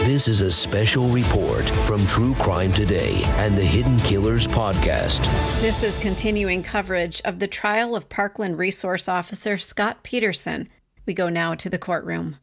This is a special report from True Crime Today and the Hidden Killers podcast. This is continuing coverage of the trial of Parkland Resource Officer Scot Peterson. We go now to the courtroom.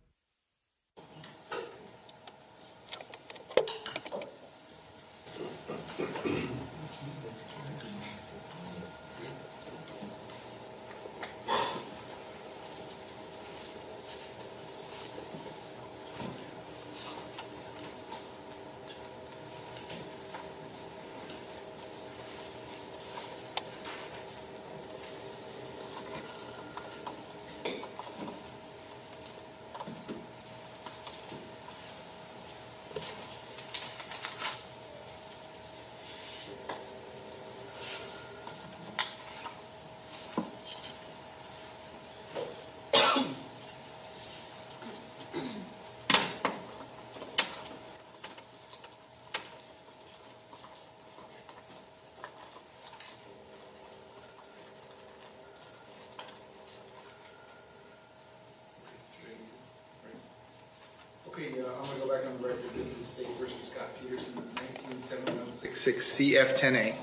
Okay, I'm going to go back on the record. This is State v. Scot Peterson, 197166 CF10A.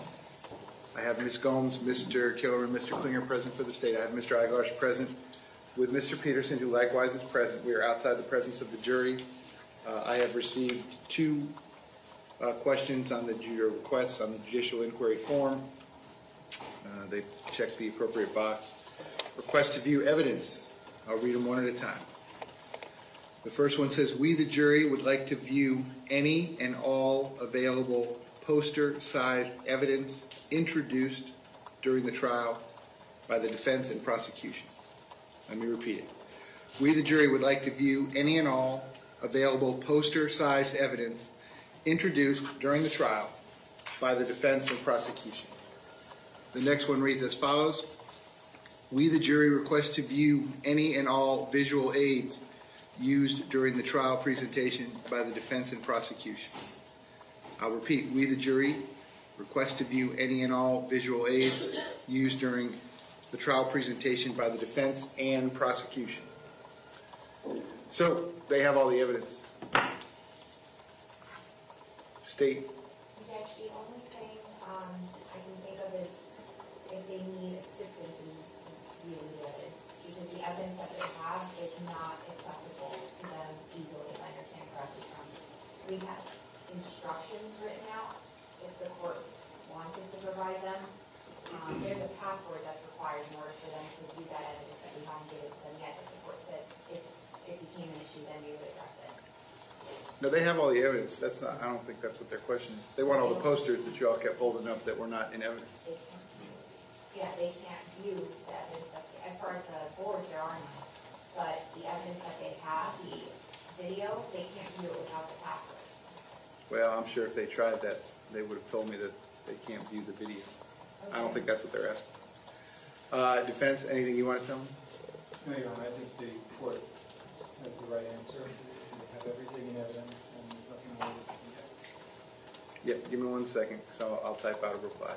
I have Ms. Gomes, Mr. Killer, and Mr. Klinger present for the state. I have Mr. Igosh present with Mr. Peterson, who likewise is present. We are outside the presence of the jury. I have received two questions on the judicial requests on the judicial inquiry form. They checked the appropriate box. Request to view evidence. I'll read them one at a time. The first one says, we, the jury, would like to view any and all available poster-sized evidence introduced during the trial by the defense and prosecution. Let me repeat it. We, the jury, would like to view any and all available poster-sized evidence introduced during the trial by the defense and prosecution. The next one reads as follows. We, the jury, request to view any and all visual aids used during the trial presentation by the defense and prosecution. I'll repeat. We, the jury, request to view any and all visual aids used during the trial presentation by the defense and prosecution. So, they have all the evidence. State. Judge, the only thing I can think of is if they need assistance in viewing the evidence, because the evidence that they have is not accessible to them easily, if I understand correctly. We have instructions written out if the court wanted to provide them. There's a password that's required in order for them to view that evidence that we haven't given to them yet. If the court said if it became an issue, then we would address it. No, they have all the evidence. That's not. I don't think that's what their question is. They want all the posters that you all kept holding up that were not in evidence. They can't view the evidence. As far as the boards, there are none. But the evidence that they have, the video, they can't view it without the password. Well, I'm sure if they tried that, they would have told me that they can't view the video. Okay. I don't think that's what they're asking. Defense, anything you want to tell me? No, Your Honor, I think the court has the right answer. They have everything in evidence, and there's nothing more that can be added. Yeah, give me 1 second, because I'll type out a reply.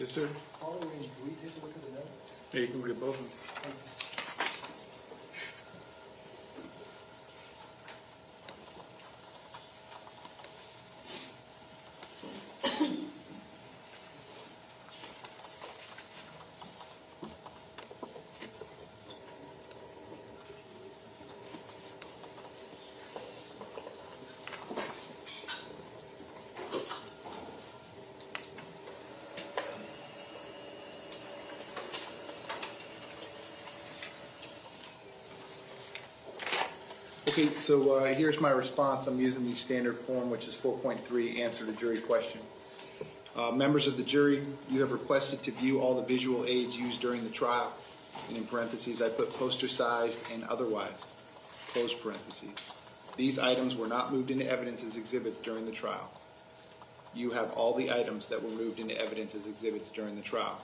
Yes, sir. Paul, can we take a look at the note? Yeah, you can look at both of them. Okay, so here's my response. I'm using the standard form, which is 4.3, answer to jury question. Members of the jury, you have requested to view all the visual aids used during the trial. And in parentheses, I put poster sized and otherwise, close parentheses. These items were not moved into evidence as exhibits during the trial. You have all the items that were moved into evidence as exhibits during the trial.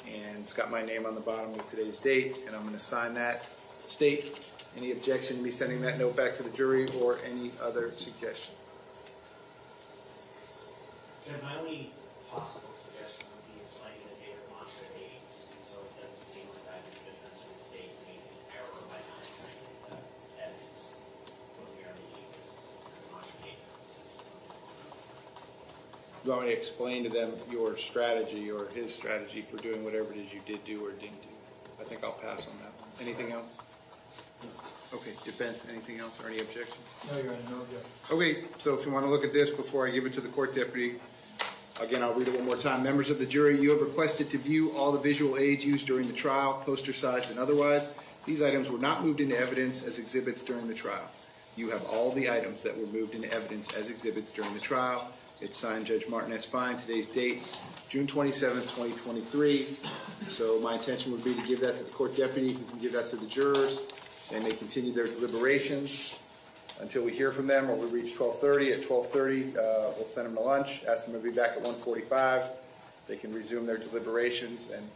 And it's got my name on the bottom with today's date, and I'm going to sign that. State any objection to me sending that note back to the jury or any other suggestion? My only possible suggestion would be explaining the date of Walshe dates, so it doesn't seem like I have a difference with the state made an error by not entering the evidence when we are making the Walshe date purposes. You want me to explain to them your strategy or his strategy for doing whatever it is you did do or didn't do? I think I'll pass on that one. Anything else? Okay, defense, anything else or any objection? No, Your Honor, no objection. Okay, so if you want to look at this before I give it to the court deputy, again, I'll read it one more time. Members of the jury, you have requested to view all the visual aids used during the trial, poster sized and otherwise. These items were not moved into evidence as exhibits during the trial. You have all the items that were moved into evidence as exhibits during the trial. It's signed Judge Martin S. Fine. Today's date, June 27th, 2023. So my intention would be to give that to the court deputy, who can give that to the jurors. They may continue their deliberations until we hear from them, or we reach 12:30. At 12:30, we'll send them to lunch, ask them to be back at 1:45. They can resume their deliberations, and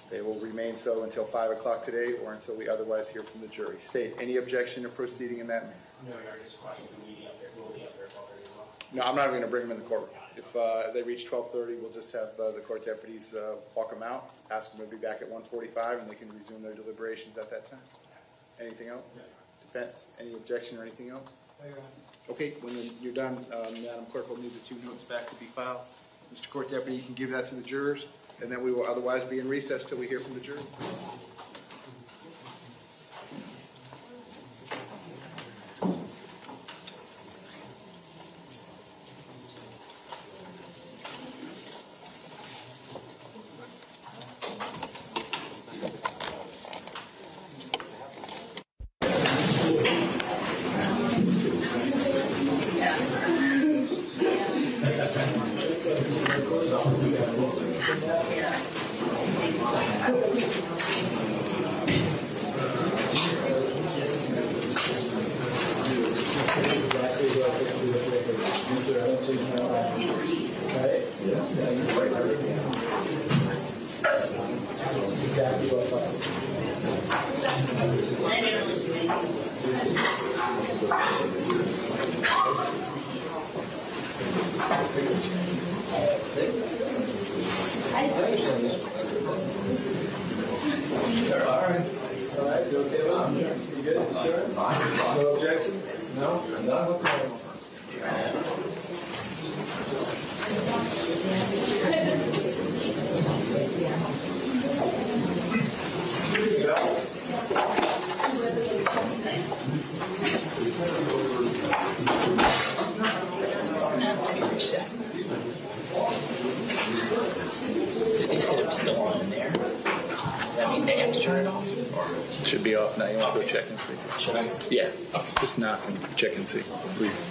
they will remain so until 5 o'clock today or until we otherwise hear from the jury. State, any objection to proceeding in that manner? No, Your Honor, just question, will we be up there at 12:30 as well? No, I'm not even going to bring them in the courtroom. If they reach 12:30, we'll just have the court deputies walk them out, ask them to be back at 1:45, and they can resume their deliberations at that time. Anything else? No. Defense, any objection or anything else? No, Your Honor. Okay, when you're done, Madam Clerk will need the 2 notes back to be filed. Mr. Court Deputy, you can give that to the jurors, and then we will otherwise be in recess till we hear from the jury. Because they said it was still on in there. That mean they have to turn it off? It should be off now. You want to go check and see? Should I? Yeah. Okay. Just knock and check and see, please.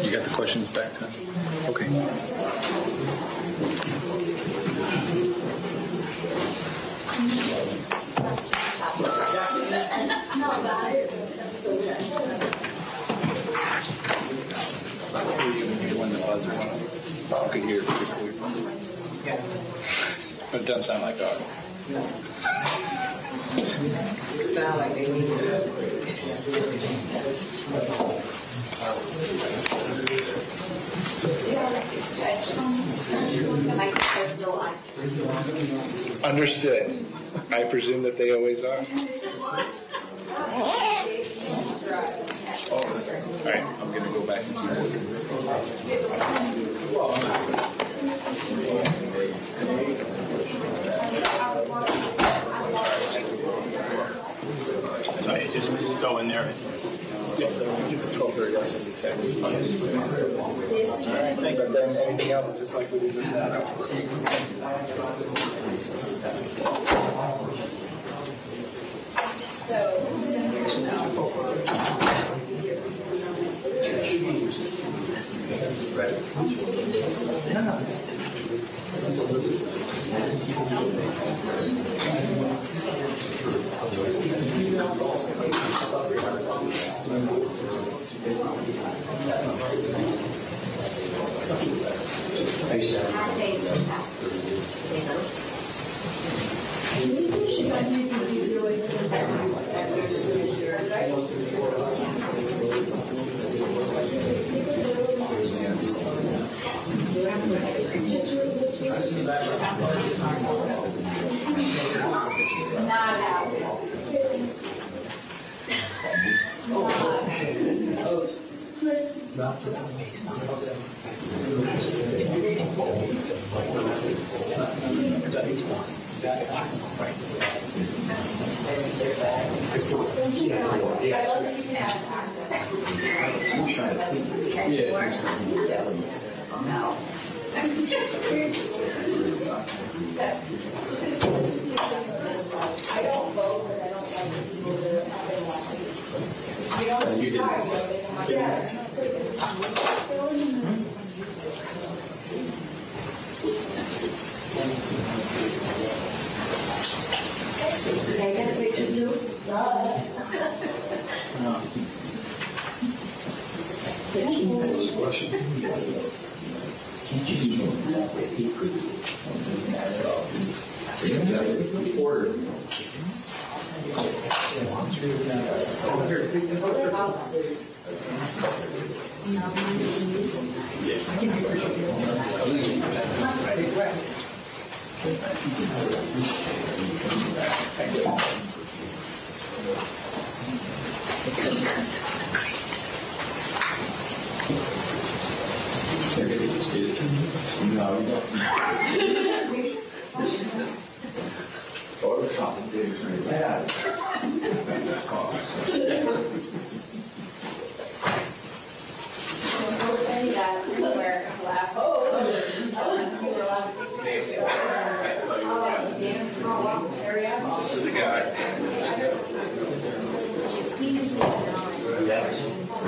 You back time. Okay. When the buzzer went off, I could hear it pretty clear. But it doesn't sound like ours. Sound like they need to. Understood. I presume that they always are. All right, I'm going to go back into order. So you just go in there. Yeah, it's 12:30. I'll send you a text. But then anything else, just like we did just now.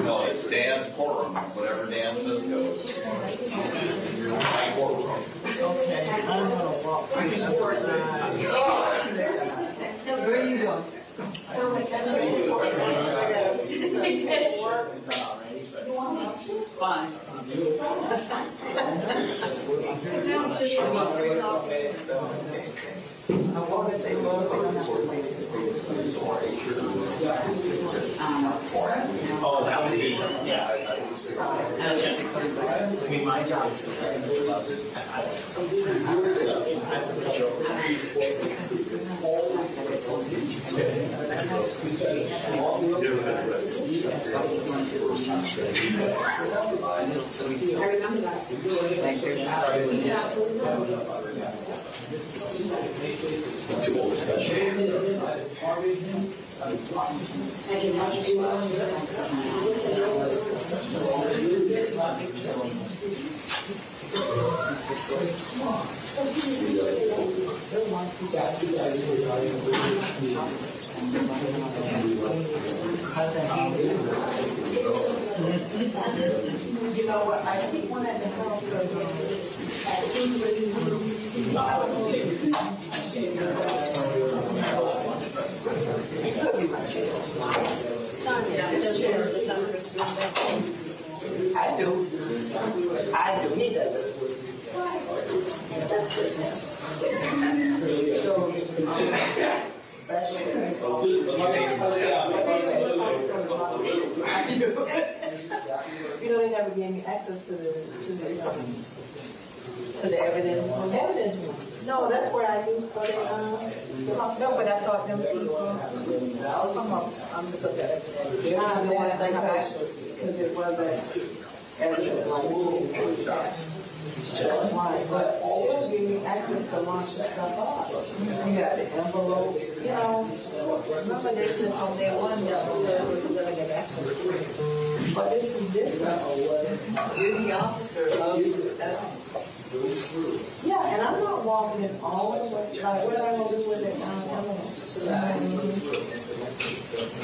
No, it's Dan's courtroom. Whatever Dan says goes. My courtroom. Okay, I'm gonna walk to the Where are you going? Fine. Oh, that would be, yeah. I mean, my job is to listen to the buses. I remember that. Like there's You know what? I keep one at the house because I do. He doesn't. That's good. You know, they never gave me access to the evidence. No, that's where I use for the no, but I thought them people. I'll come up. I'm the look at it. They're not the ones I got because it wasn't evidence like why? But still give me access to launch the stuff off. You got the envelope. You know, remember this is from day one that we're gonna get access to it. But this is different. You're the officer of that. Yeah, and I'm not walking in all the way. Like, what am I going to do with it?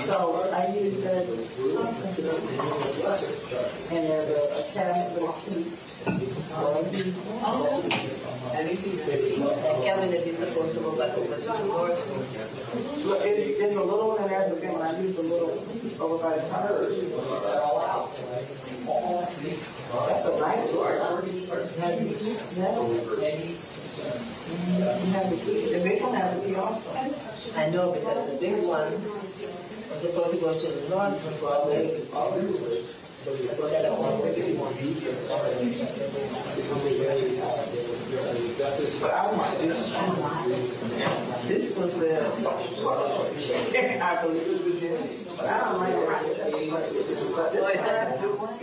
So I use the conference room. And there's a cabinet with a key. And Kevin, if you're supposed to go back over to the doors. Look, there's a little one and there's a big one. I use the little over by the purse. That's a nice door. The big one has a key also. I know because the big one was supposed to go to the north before but I want this was the I believe it was there. But I don't like it. But is that a blue one?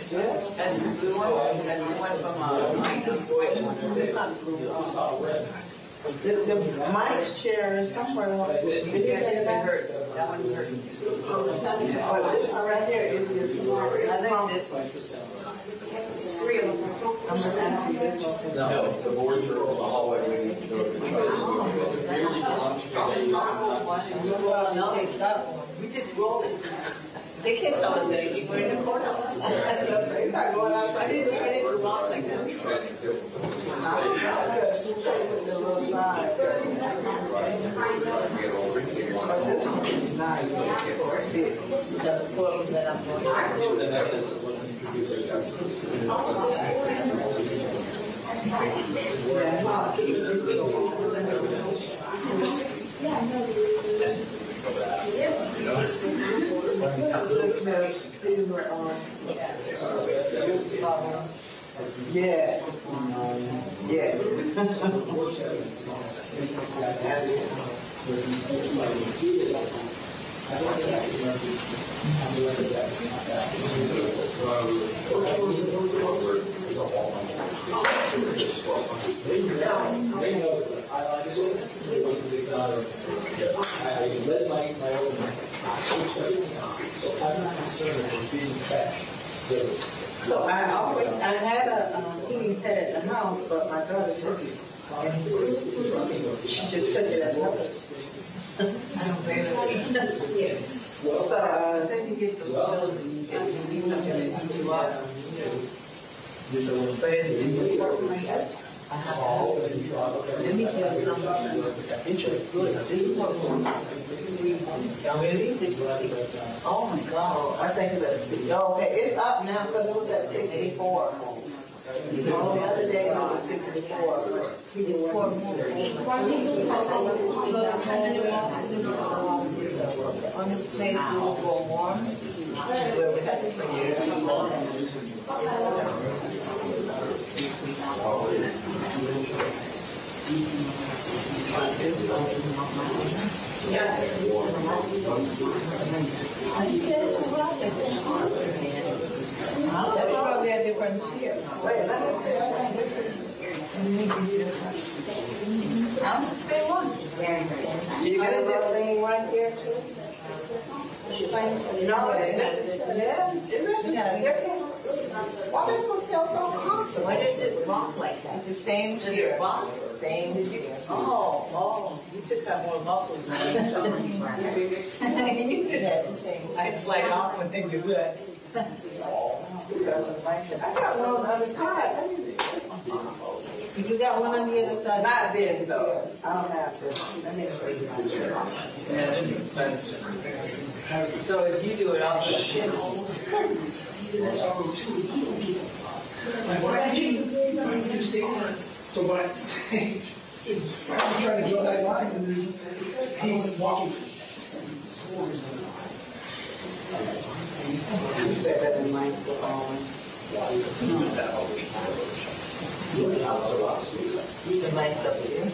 Yeah. That's the blue one. And the one from it's not blue. The Mike's chair is somewhere. Did you say that? That one hurt. But this one right here is I think this one. It's 3 of them. I'm going to ask you this. No, the boards are over the hallway waiting to go to the No, they got one. We just rolled it. They kept on there. You were in the corner. They're not going out. I didn't turn it too long like that. The little side. That's the problem that I'm going Yes. Yes. So I had a heating pad at the house, but my daughter took it. And she just took it as hers. I don't blame her. So then you get those children, you need something to eat you up. But it's important. I have let me tell you something. This is good. This is what we're oh my God. I think it's at 6. Okay, it's up now because it was at 64. The other day it was 64. He did 4 more. On this place we will go warm. Where we have to yes. That's probably a difference here. Wait, let me see. I'm the same one. You got a little thing right here too? No, yeah. Why does it feel so comfortable? Why does it rock like that? It's the same here. Same. Oh, you just have more muscles now. I slide off when they do that. I got one on the other side. You got one on the other side? Not this, though. I don't have this. Let me show you. So if you do it, I'll put shit hole. Why did you say that? So why I'm trying to draw that line and he's walking. You said that in mind for all. The lights up here.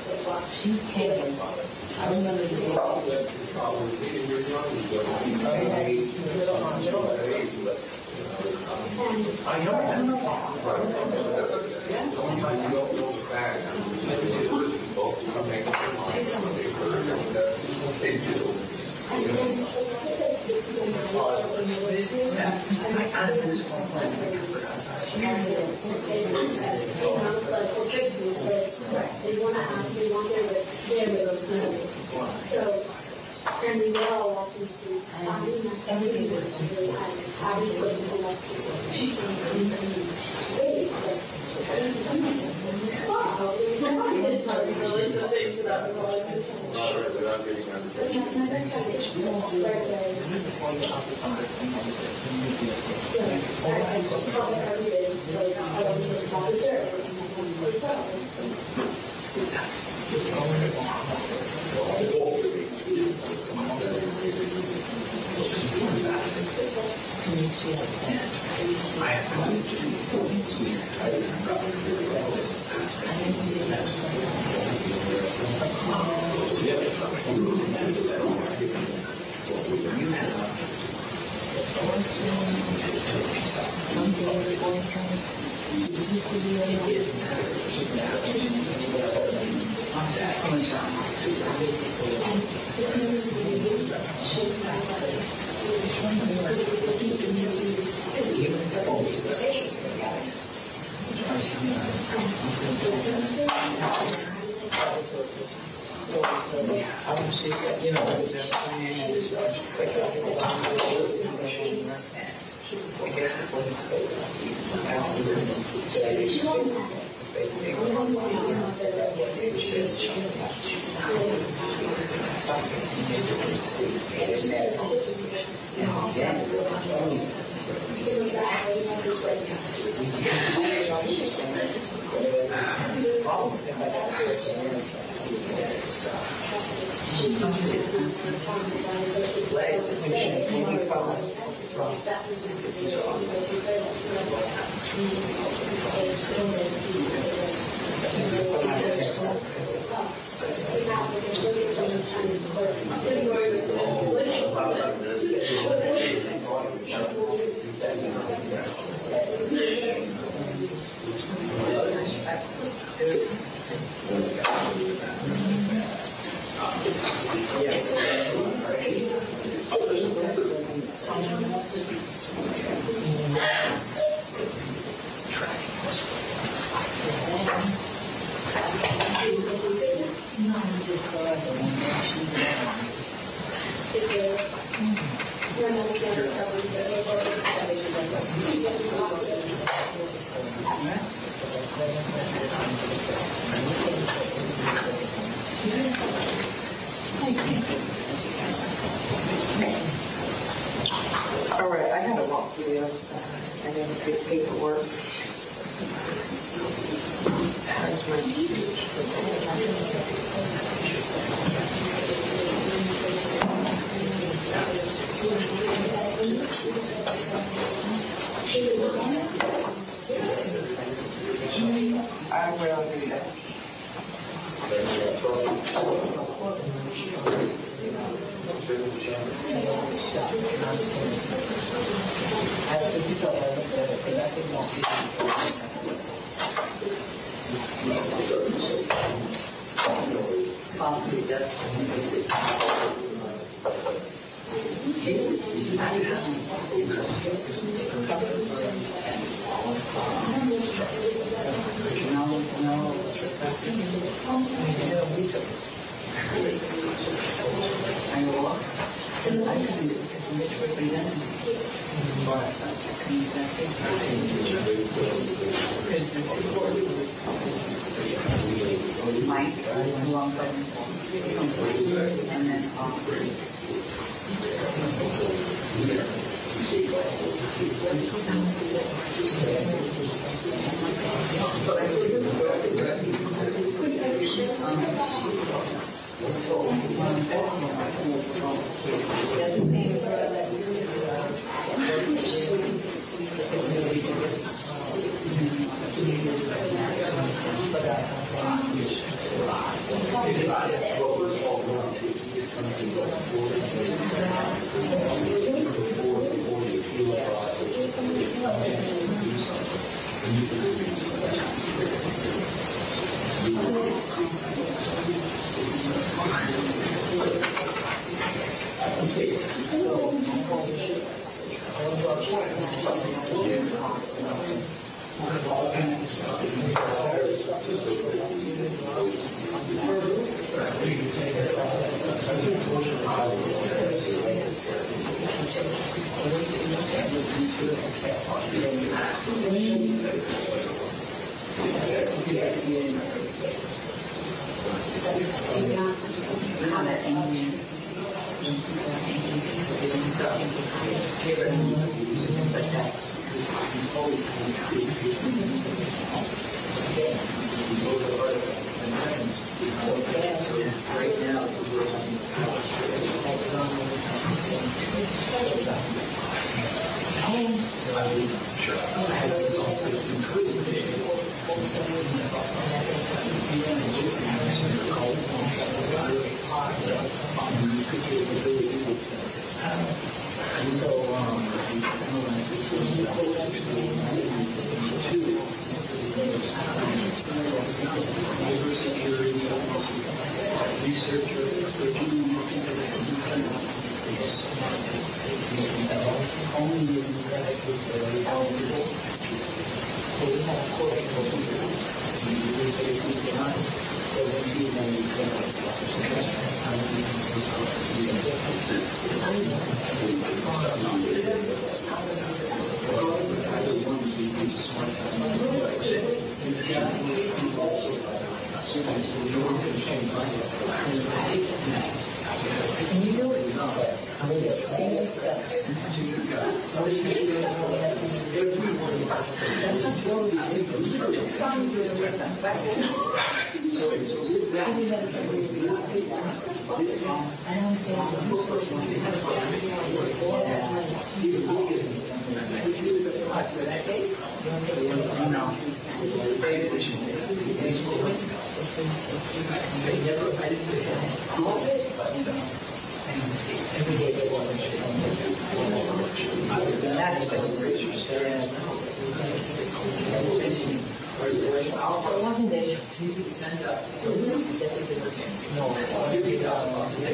There's a question. She came. I remember And we were all walking through everything was really obviously she said, you know, I guess before he spoke, asked me All right, I gotta walk through the other side. I gotta get paperwork. How's my I will do that.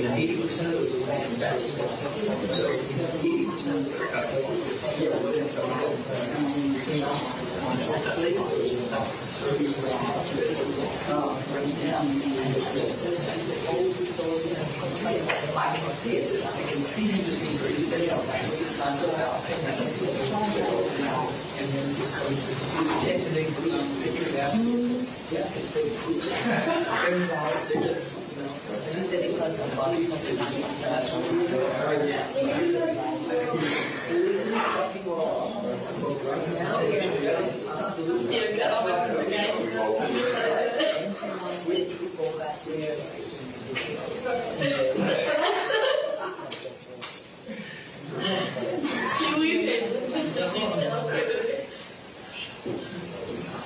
80% of it was manufactured. So 80% of I can see it. I can see him just being pretty video. It's not so out. I can see it. And then just come to the picture that. Yeah, it's big food. He said it was a lot. That's what we're doing.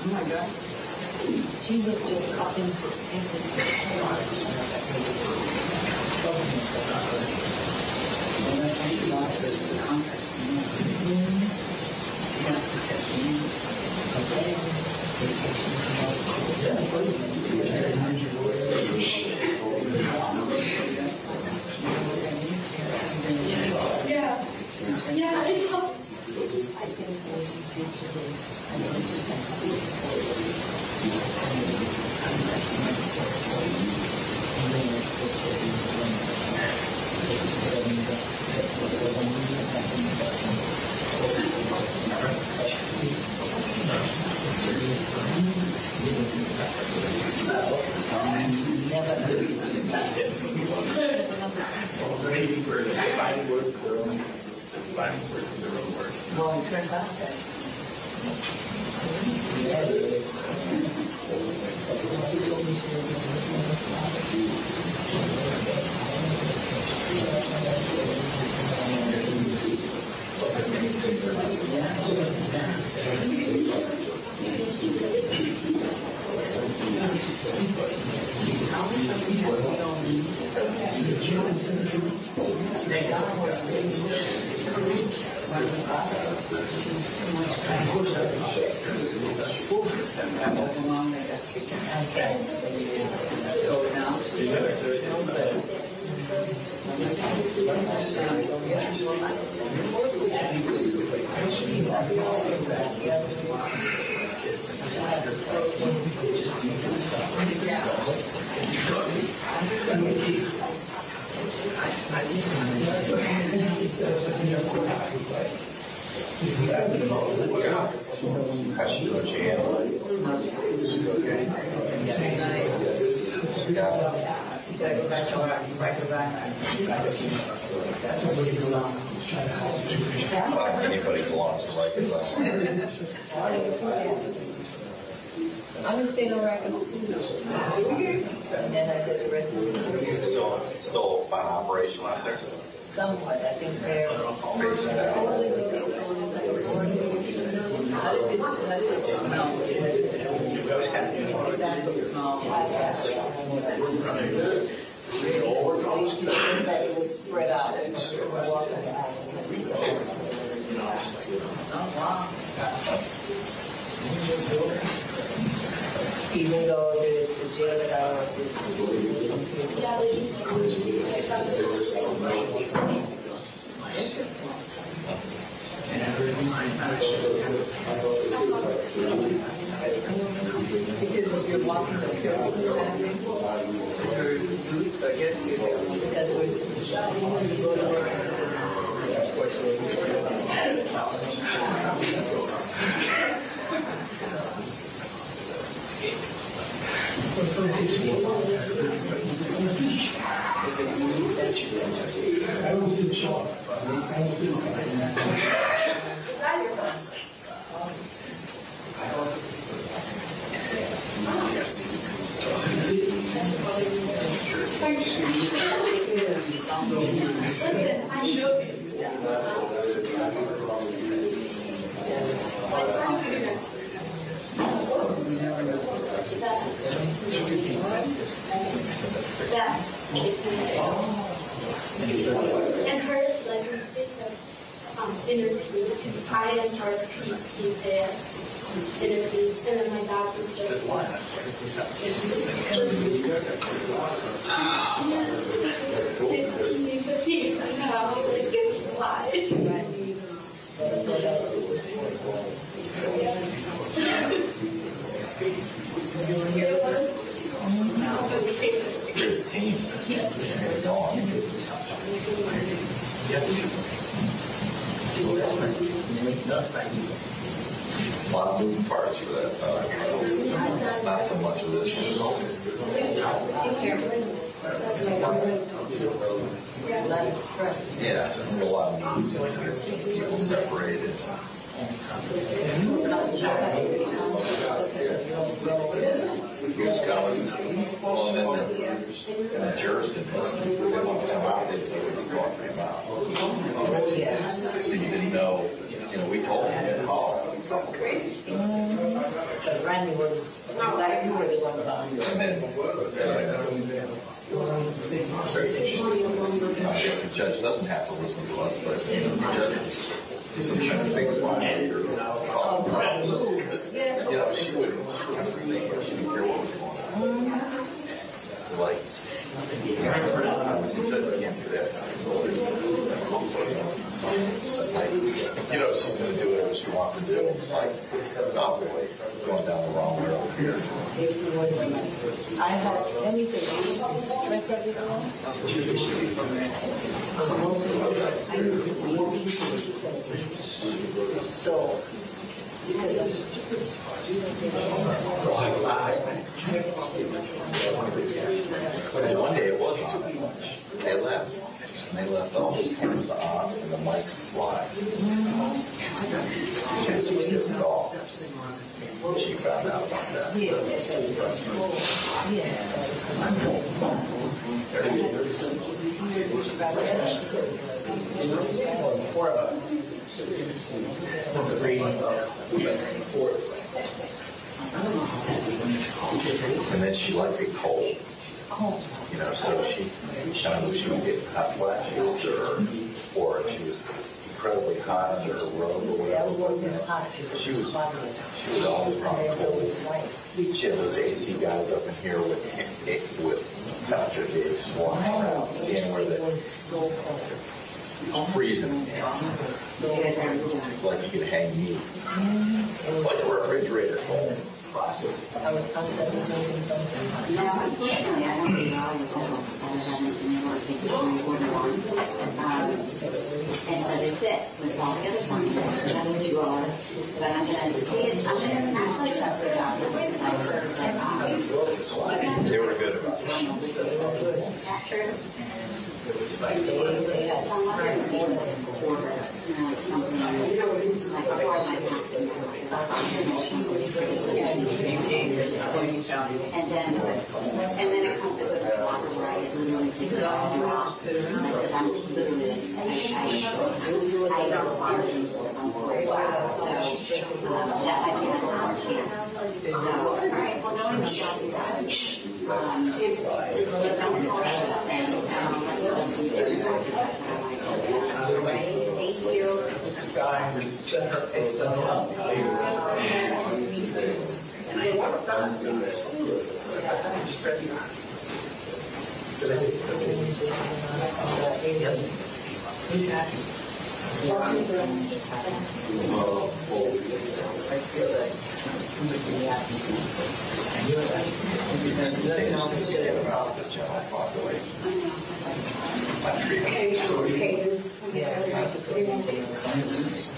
Oh my God. She was just up in Yeah, I saw. Well, it turns out that. Anybody who wants to write this. I'm going to stay on record. And then I did the rest of the It's still an operation out there. somewhat. I think they're spread out. Even though the jail that I was because you're walking the field, you're loose, I guess, because you go to work. I almost didn't show up. I almost didn't come And her license plate says interview. I am part of PPAS interviews, and then my dad was just A lot of moving parts for that. Not so much of this one. Yeah, a lot of people separated. Who's going? Well, and the jurors didn't listen. They won't come out. They just what you're talking about. So you didn't know. You know, we told them to call. Randy was like you were the one about you. And then, very interesting. I guess the judge doesn't have to listen to us, but the judge is sometimes big fun. You know, she wouldn't understand. She didn't care what was going on. Like, the judge can't do that. Like, you know, she's going to do whatever she wants to do. It's like, oh boy, going down the wrong road over here. I have anything stress everything so one day it was on at lunch. They left. And they left all his cameras on and the mics live. She didn't see this at all. She found out about that. Four of us. And then she liked it cold. You know, so she don't know if she would get hot flashes or if she was incredibly hot under her robe or whatever. She was always running cold. She had those AC guys up in here with temperature gauges walking around, seeing where it was freezing. Like you could hang meat. Like a refrigerator cold. No, unfortunately, I don't really know almost. I haven't been able to take my order on. And so that's it. With all the other signs, nothing too hard. But I'm going to see it. I'm going to actually trust the doctor because I heard that they were good about it. after something like before my passing. And then it comes up with a water where I literally take it all off because I'm literally I just water things so that might be another chance. So all right, well no one's talking about it. Thank you.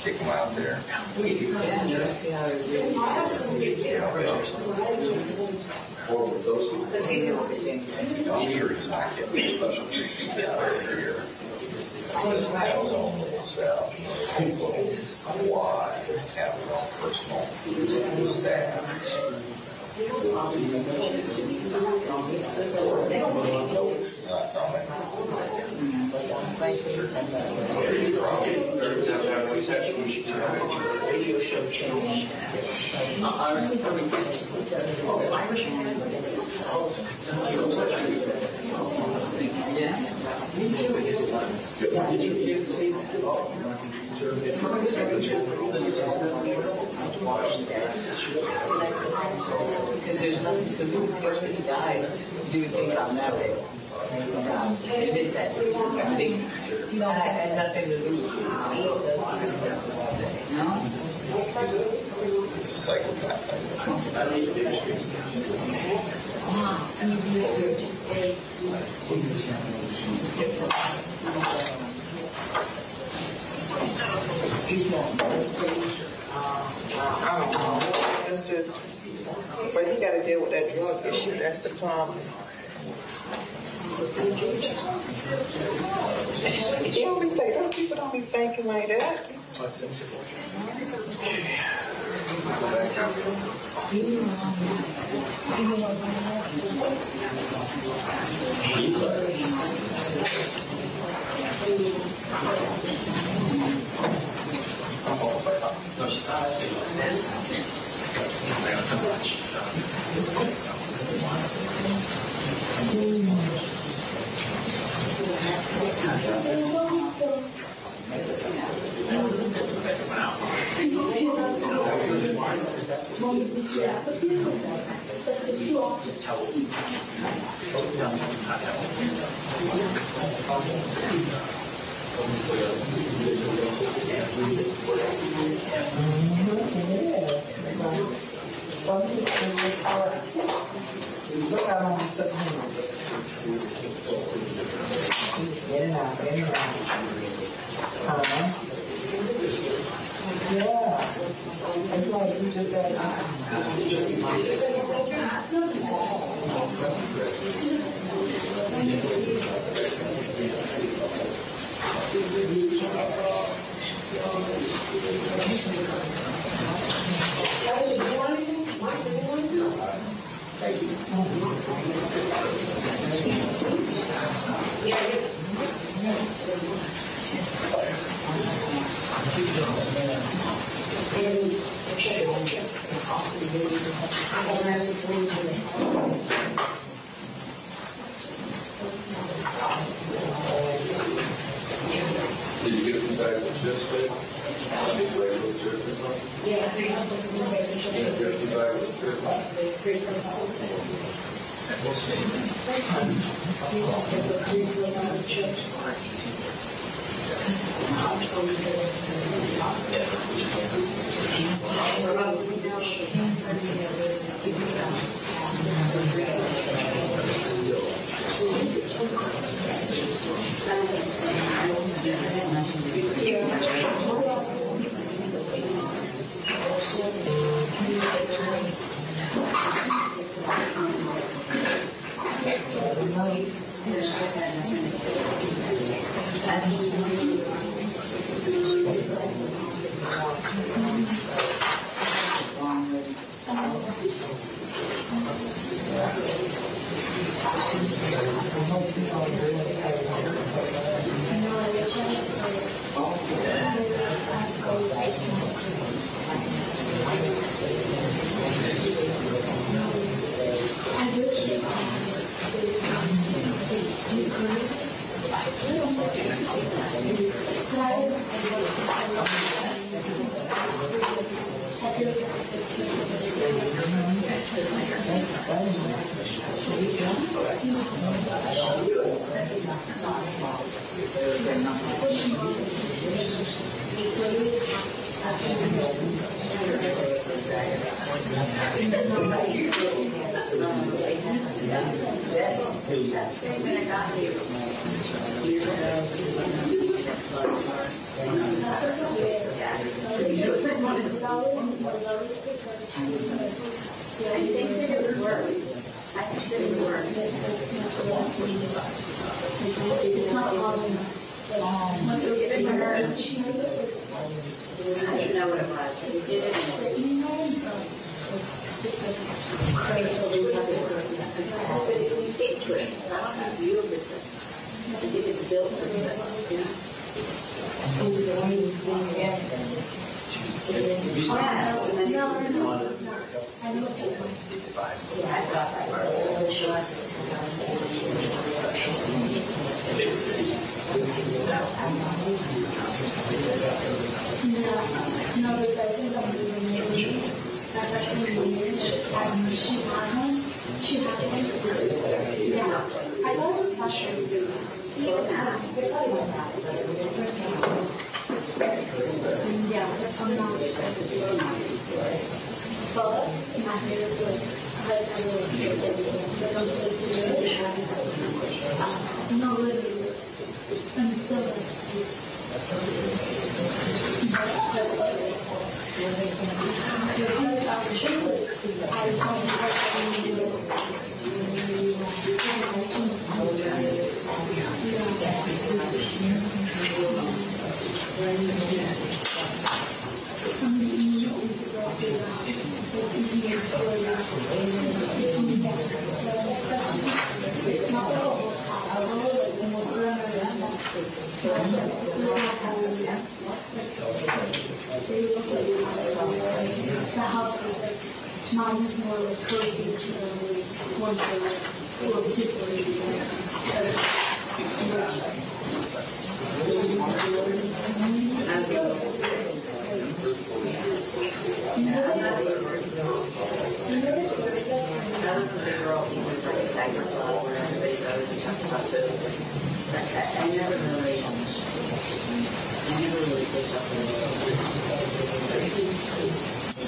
Kick them out there. I'm sure he's not getting special treatment here. Because they have his own little cell, why have his own personal staff. Radio show change. Yes. Me too. Did you say that? Because there's nothing to lose. First, he died. You would think I'm that way. It is that. I had nothing to lose. No? He's a psychopath. I don't know. It's just, but he got to deal with that drug issue. That's the problem. You don't be thinking, other people don't be thinking like that. Did you get some bags of chips, babe? Yeah. Did you get some bags of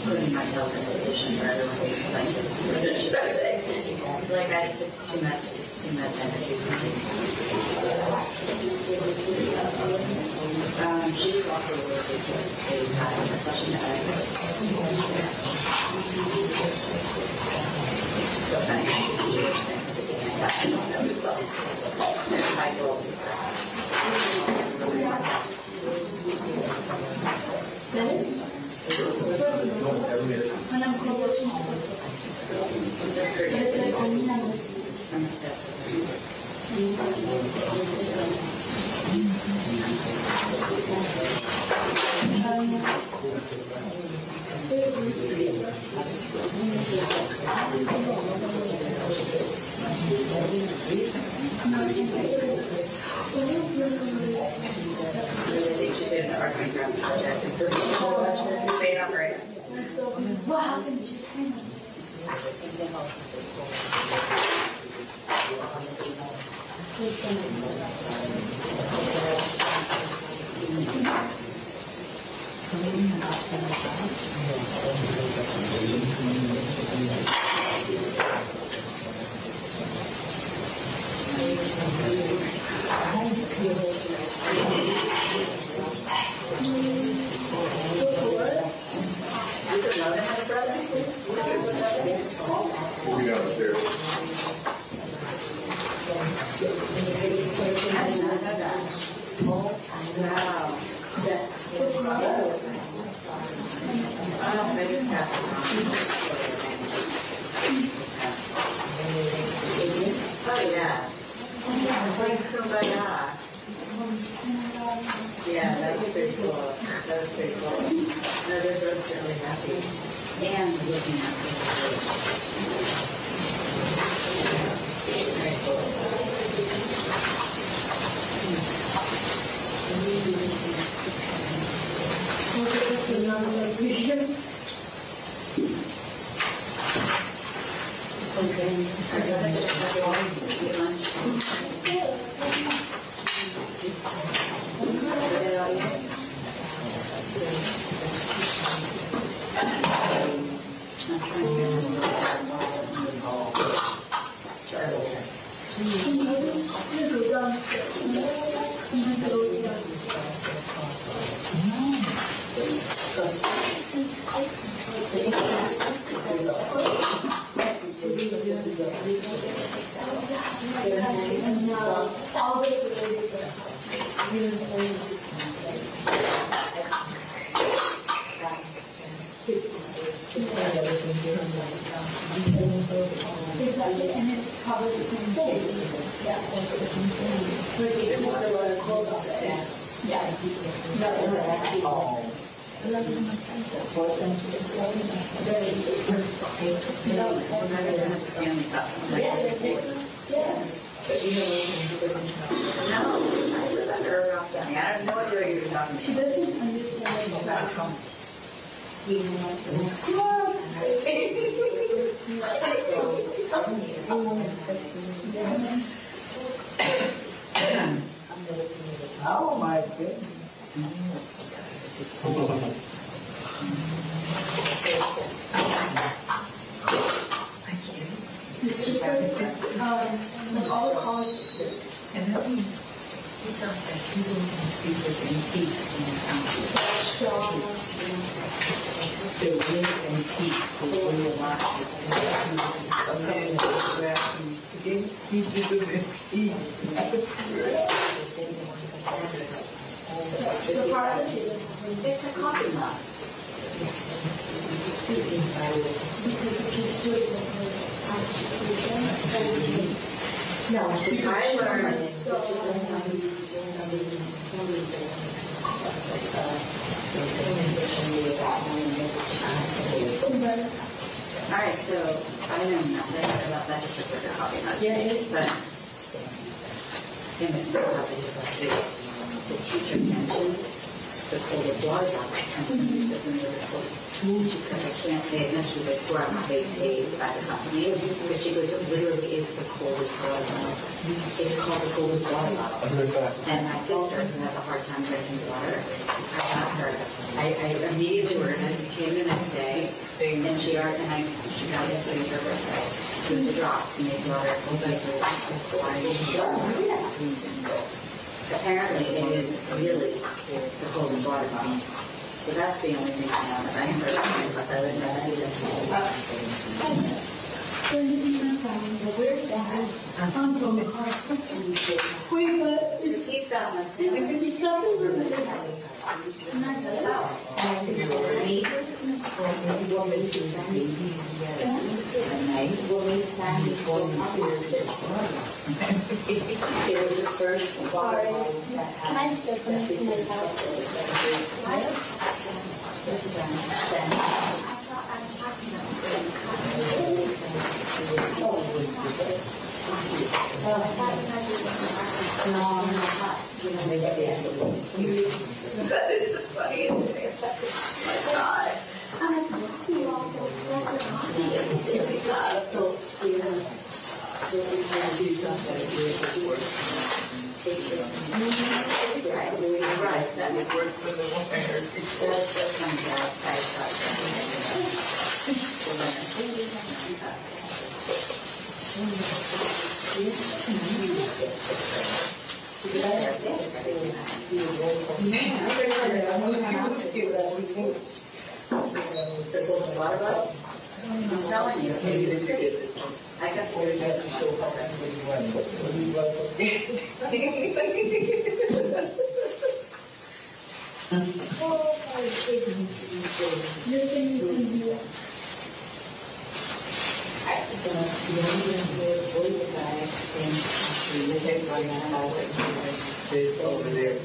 Putting myself in a position where I don't think what should I say? Like it's too much energy for me. She was also released with a session that I did. So thank you. My girls is I'm obsessed with I think she did an art and craft project and paid off right. Wow, didn't you kind of? We're downstairs. Wow. Yes. I just have oh, yeah. Yeah, that's pretty cool. That was pretty cool. No, they're both really happy. And looking happy. Very cool. Okay, this is another vision. Okay. Sorry, All this is and it covers the same thing. Yeah. I have no idea what you're talking about. She doesn't understand about Trump. Oh my goodness. It's just like all the college and that means people can speak within peace in the county. They live in peace for really a lot of the prosecutor. It's a coffee mug. Because it keeps doing No, she's I learned all right, so I know nothing about that just like a coffee mug. But in this passage, the teacher mentioned the coldest water bottle, and somebody says in the report, she said, I can't say it, and she was, I swear I'm not being paid by the company, but she goes, it literally is the coldest water bottle. It's called the coldest water bottle. And my sister, who has a hard time drinking water, I got her, I immediately ordered it, it came the next day, and she got it to her birthday, with the drops to make water, apparently it is really the coldest water bottle. So that's the only thing I know that I heard because I wouldn't know either. Where's that? I'm from the car. Wait, but he's got my son. He's got his room. It was the first water bottle that had. Can I get something from my house? I thought I was talking That is just funny, isn't it? My God. You're also obsessed with right, that would work for the wire. That's coming out. I'm telling you, I got 40 years of over there.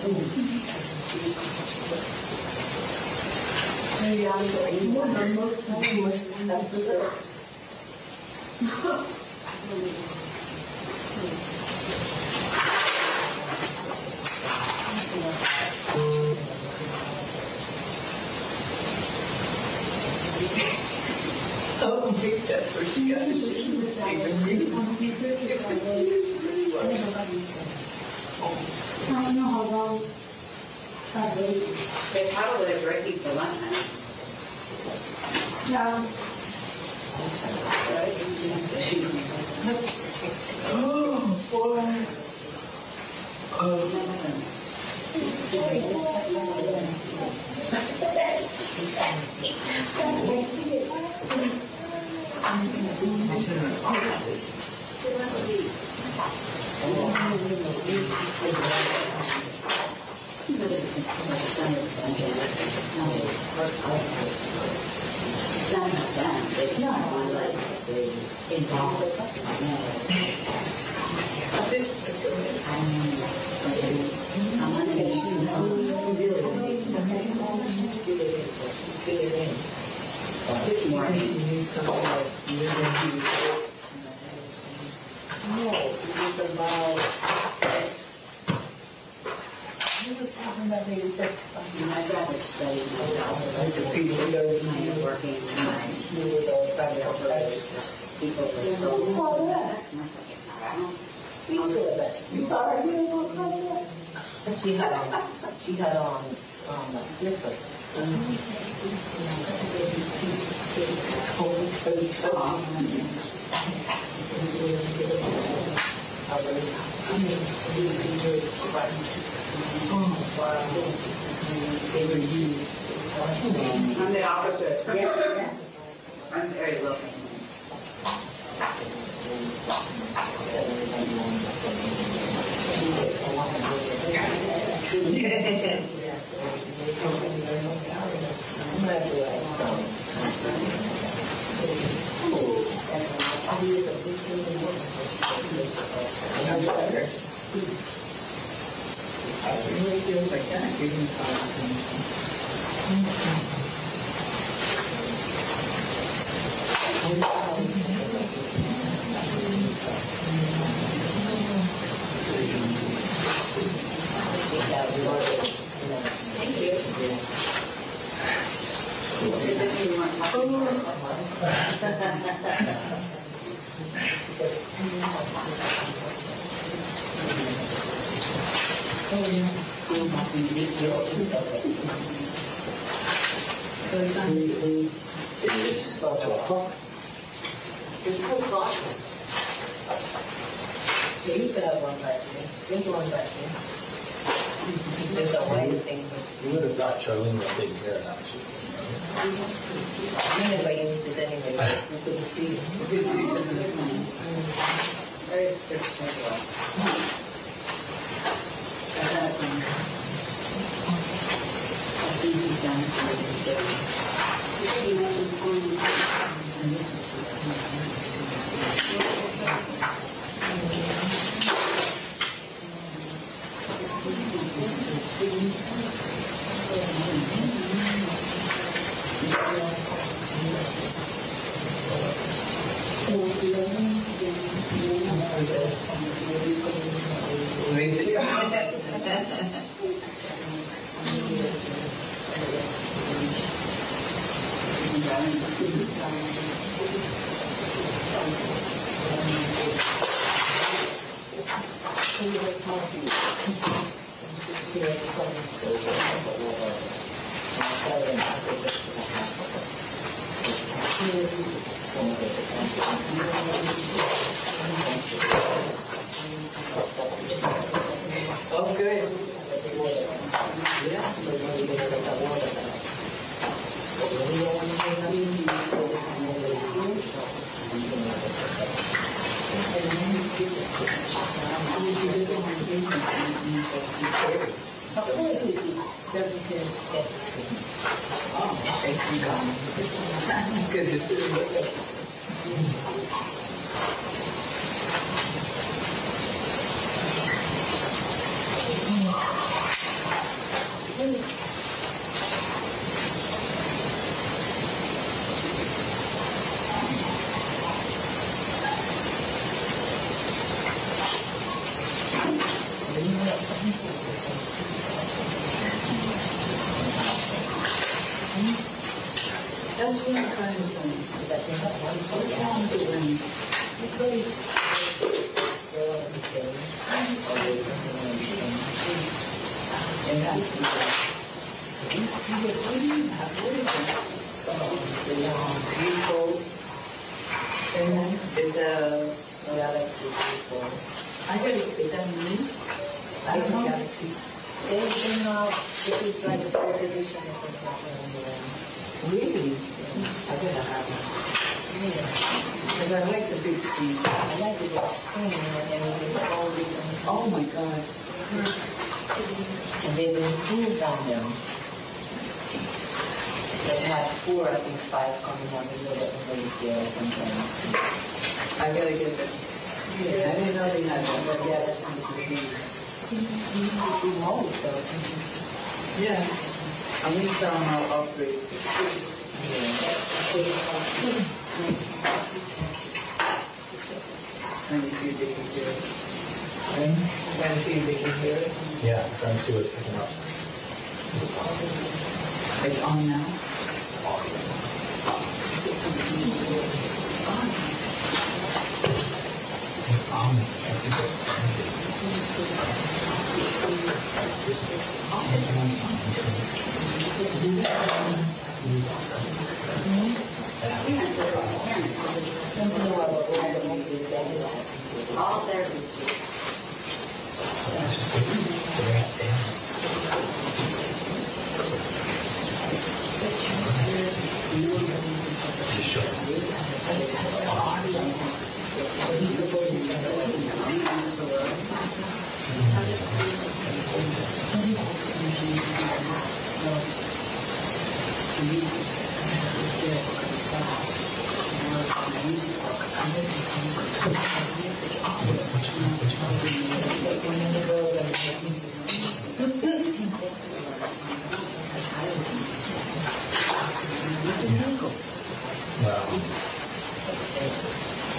Oh, that's what she got. I don't know how long that is. They probably are breaking for lunch now. Yeah. Oh, boy. I'd rather study myself. I'm working people with souls. That's my second part. You saw her here so she had on slippers. I'm the opposite. Yeah. I'm very looking. Thank you. It's about 2 o'clock. There's no clock. Yeah, you could have one back there. There's one back there. There's a white thing. You would have got Charlene to take care of that. Anyway, you did anyway. We couldn't see you. Very first schedule. I think he's done it for the day. And this is That's what I'm trying to do. That they have one program doing. Because there are the things. And that's I got it. Is that me? I don't know. This is like a third edition of something. Really? I gotta have it. Yeah. Because I like the big screen. I like the big screen and then it's all different. Oh my God. And they improved on them. They had 4, I think 5 coming on the middle of the day or something. I gotta get that. Yeah, I didn't know they had one, but yeah, that's one of the things. Yeah. I mean, some are upgrades. Trying to see if they can hear us. Trying to see if they can hear us. Yeah, trying to see what's picking up. It's on now. All there.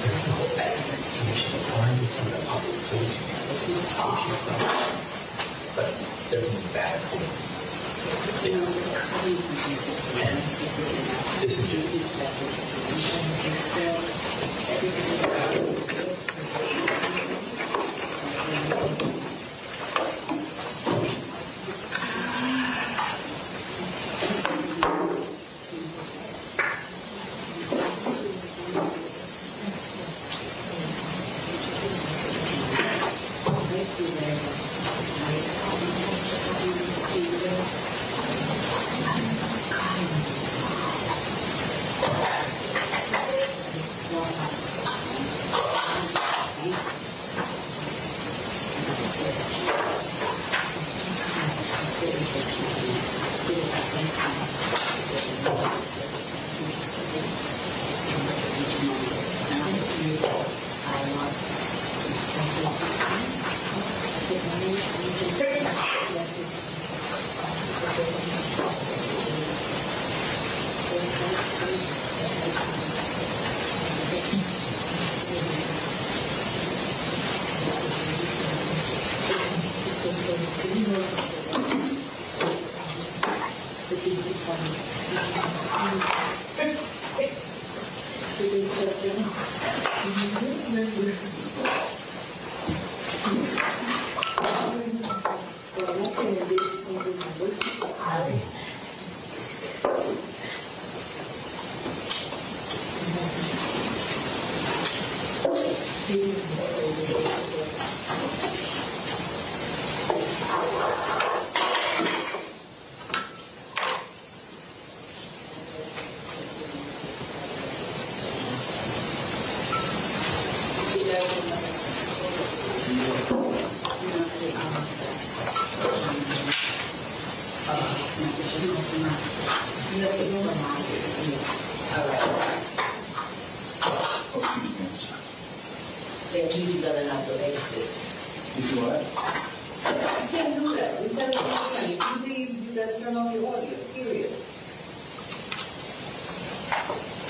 There's a whole bag of information applying to some of the public but it's definitely bad. And this is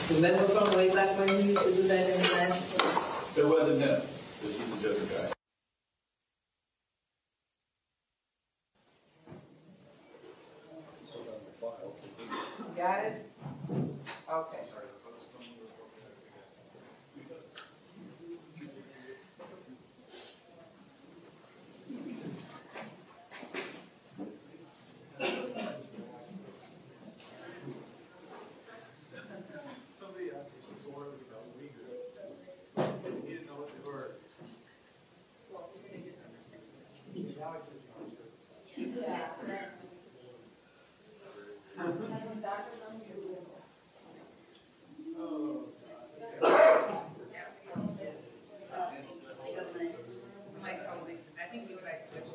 Was that from way back when you used to do that in the last? It wasn't him, because he's a different guy. Got it? Okay. Somebody asked us the story about wigs. He didn't know what they were. Alex is the answer. Yeah. I think you and I switched.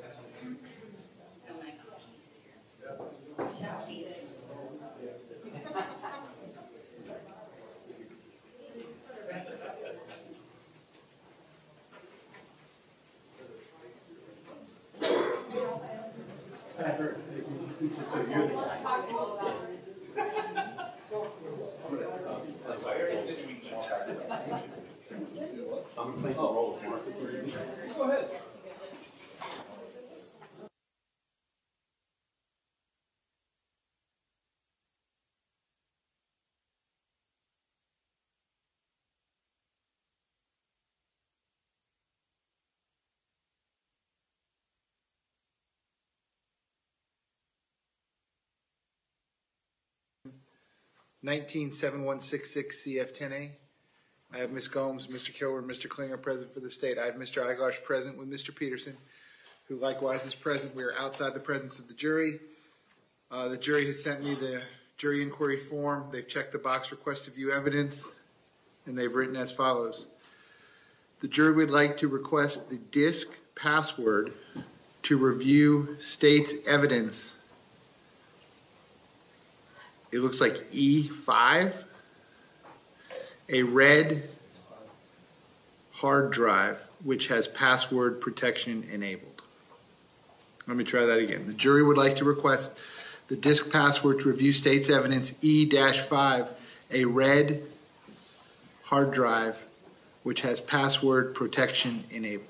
I heard, so you're the I'm playing the role of Martha. Go ahead. Nineteen 7166 CF10A. I have Ms. Gomes, Mr. Kilmer, and Mr. Klinger present for the state. I have Mr. Igosh present with Mr. Peterson, who likewise is present. We are outside the presence of the jury. The jury has sent me the jury inquiry form. They've checked the box request to view evidence, and they've written as follows. The jury would like to request the disk password to review state's evidence. It looks like E5. A red hard drive which has password protection enabled. Let me try that again. The jury would like to request the disk password to review state's evidence E-5, a red hard drive which has password protection enabled.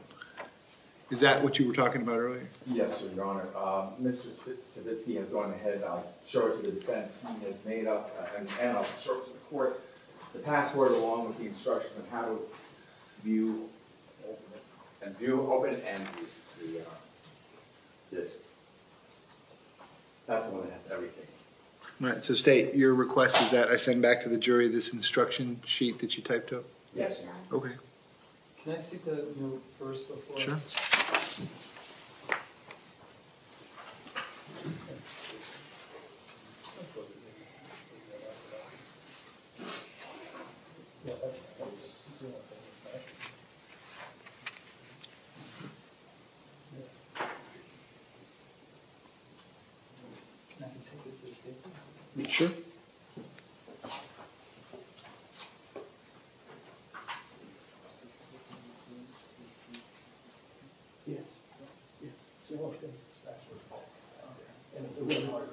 Is that what you were talking about earlier? Yes, sir, Your Honor. Mr. Savitsky has gone ahead. I'll show it to the defense. He has made up, and I'll show it to the court, the password along with the instructions on how to view, open, and view the disk. That's the one that has everything. Right, so state, your request is that I send back to the jury this instruction sheet that you typed up? Yes, sir. Okay. Can I see the note first before? Sure. Can I take this to the state? Sure. And it's a little harder.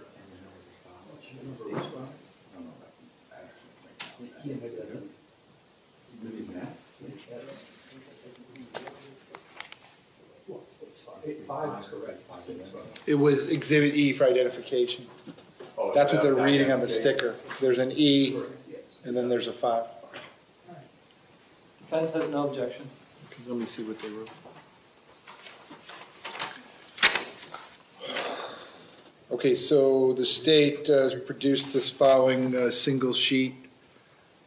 Five is correct. It was Exhibit E for identification. Oh, That's what they're reading on the sticker. There's an E, and then there's a 5. Defense has no objection. Okay, let me see what they wrote. Okay, so the state produced this following single sheet.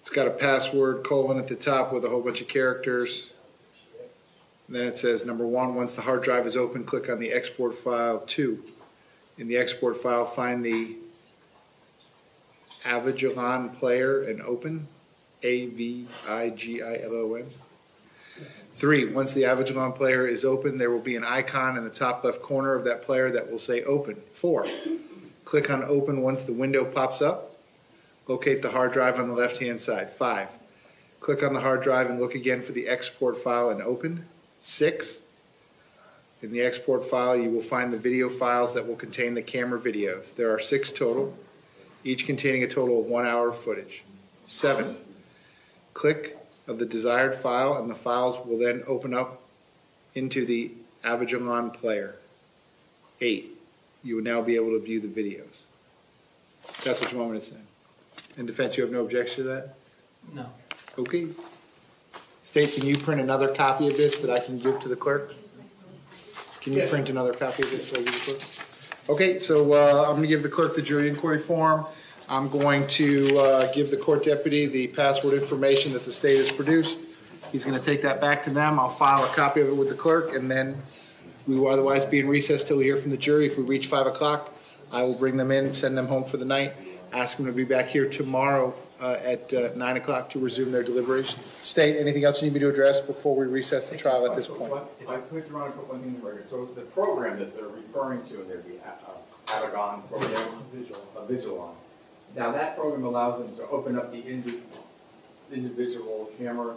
It's got a password colon at the top with a whole bunch of characters. And then it says, number 1, once the hard drive is open, click on the export file. 2, in the export file, find the Avigilon player and open, Avigilon. 3, once the Avigilon player is open, there will be an icon in the top left corner of that player that will say open. 4, click on open once the window pops up. Locate the hard drive on the left-hand side. 5, click on the hard drive and look again for the export file and open. 6, in the export file you will find the video files that will contain the camera videos. There are 6 total, each containing a total of 1 hour of footage. 7, click of the desired file, and the files will then open up into the Avigilon player. 8. You will now be able to view the videos. That's what you want me to say. In defense, you have no objection to that? No. Okay. State, can you print another copy of this that I can give to the clerk? Can you print another copy of this that I give the clerk? Okay, so I'm going to give the clerk the jury inquiry form. I'm going to give the court deputy the password information that the state has produced. He's going to take that back to them. I'll file a copy of it with the clerk, and then we will otherwise be in recess till we hear from the jury. If we reach 5 o'clock, I will bring them in, send them home for the night, ask them to be back here tomorrow at 9 o'clock to resume their deliberations. State, anything else you need me to address before we recess the trial at this point? If I could, Your Honor, put one thing in the record. So the program that they're referring to, the Avigilon program, Avigilon. Now that program allows them to open up the individual camera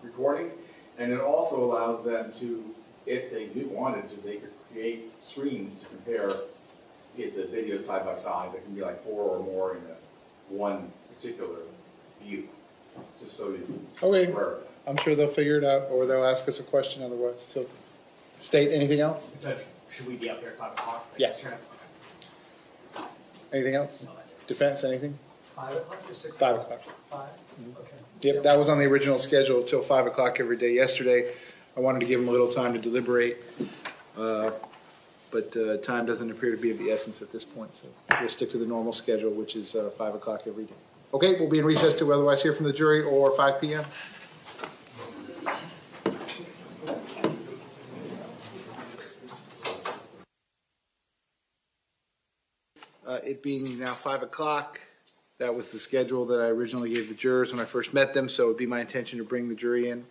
recordings, and it also allows them to, if they wanted to, they could create screens to compare the videos side by side. There can be like 4 or more in one particular view, just so you. Okay, I'm sure they'll figure it out, or they'll ask us a question otherwise. So, State, anything else? Judge, should we be up here at 5 o'clock? Yes. Anything else? No, that's it. Defense, anything? 5 o'clock or 6 5 o'clock? o'clock. 5? Okay. Yep, that was on the original schedule till 5 o'clock every day yesterday. I wanted to give them a little time to deliberate, but time doesn't appear to be of the essence at this point, so we'll stick to the normal schedule, which is 5 o'clock every day. Okay, we'll be in recess to otherwise hear from the jury, or 5 p.m. It being now 5 o'clock, that was the schedule that I originally gave the jurors when I first met them, so it would be my intention to bring the jury in,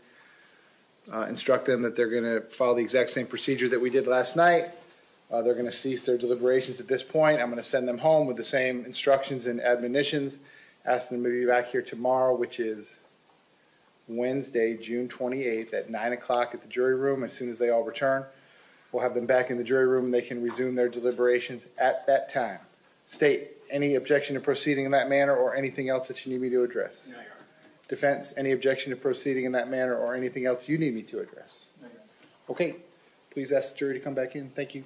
instruct them that they're going to follow the exact same procedure that we did last night. They're going to cease their deliberations at this point. I'm going to send them home with the same instructions and admonitions, ask them to be back here tomorrow, which is Wednesday, June 28th at 9 o'clock at the jury room. As soon as they all return, we'll have them back in the jury room and they can resume their deliberations at that time. State, any objection to proceeding in that manner or anything else that you need me to address? No, Your Honor. Defense, any objection to proceeding in that manner or anything else you need me to address? No, Your Honor. Okay, please ask the jury to come back in. Thank you.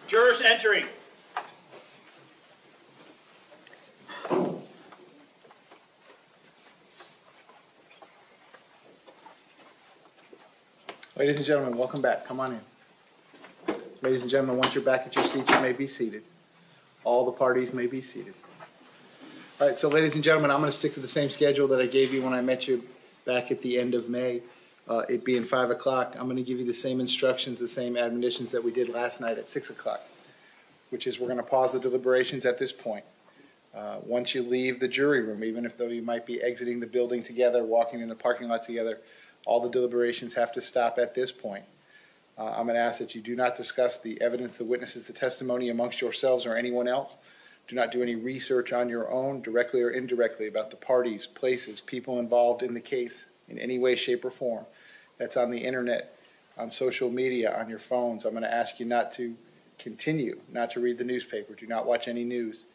Jurors entering. Ladies and gentlemen, welcome back. Come on in. Ladies and gentlemen, once you're back at your seats, you may be seated. All the parties may be seated. All right, so ladies and gentlemen, I'm going to stick to the same schedule that I gave you when I met you back at the end of May. It being 5 o'clock, I'm going to give you the same instructions, the same admonitions that we did last night at 6 o'clock, which is we're going to pause the deliberations at this point. Once you leave the jury room, even if though you might be exiting the building together, walking in the parking lot together, all the deliberations have to stop at this point. I'm going to ask that you do not discuss the evidence, the witnesses, the testimony amongst yourselves or anyone else. Do not do any research on your own, directly or indirectly, about the parties, places, people involved in the case in any way, shape, or form. That's on the internet, on social media, on your phones. I'm going to ask you not to continue, not to read the newspaper. Do not watch any news.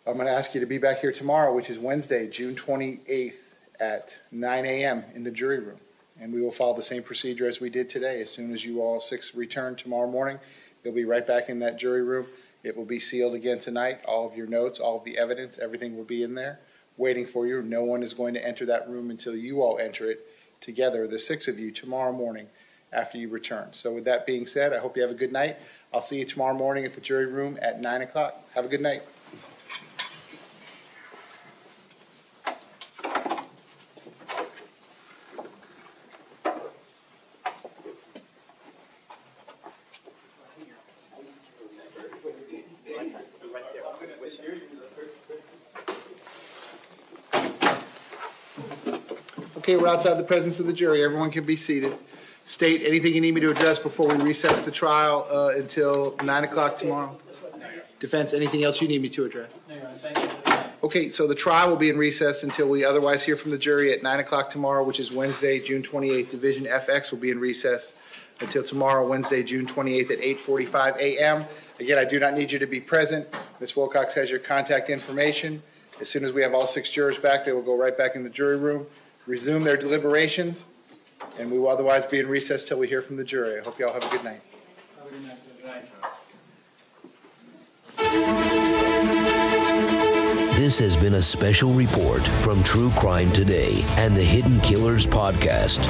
I'm going to ask you to be back here tomorrow, which is Wednesday, June 28th at 9 a.m. in the jury room. And we will follow the same procedure as we did today. As soon as you all 6 return tomorrow morning, you'll be right back in that jury room. It will be sealed again tonight. All of your notes, all of the evidence, everything will be in there waiting for you. No one is going to enter that room until you all enter it together, the 6 of you, tomorrow morning after you return. So with that being said, I hope you have a good night. I'll see you tomorrow morning at the jury room at 9 o'clock. Have a good night. Okay, we're outside the presence of the jury. Everyone can be seated. State anything you need me to address before we recess the trial until 9 o'clock tomorrow. Defense, anything else you need me to address? Okay, so the trial will be in recess until we otherwise hear from the jury at 9 o'clock tomorrow, which is Wednesday, June 28th. Division FX will be in recess until tomorrow, Wednesday, June 28th at 8:45 a.m. Again, I do not need you to be present. Ms. Wilcox has your contact information. As soon as we have all 6 jurors back, they will go right back in the jury room, resume their deliberations, and we will otherwise be in recess till we hear from the jury. I hope you all have a good night. This has been a special report from True Crime Today and the Hidden Killers podcast.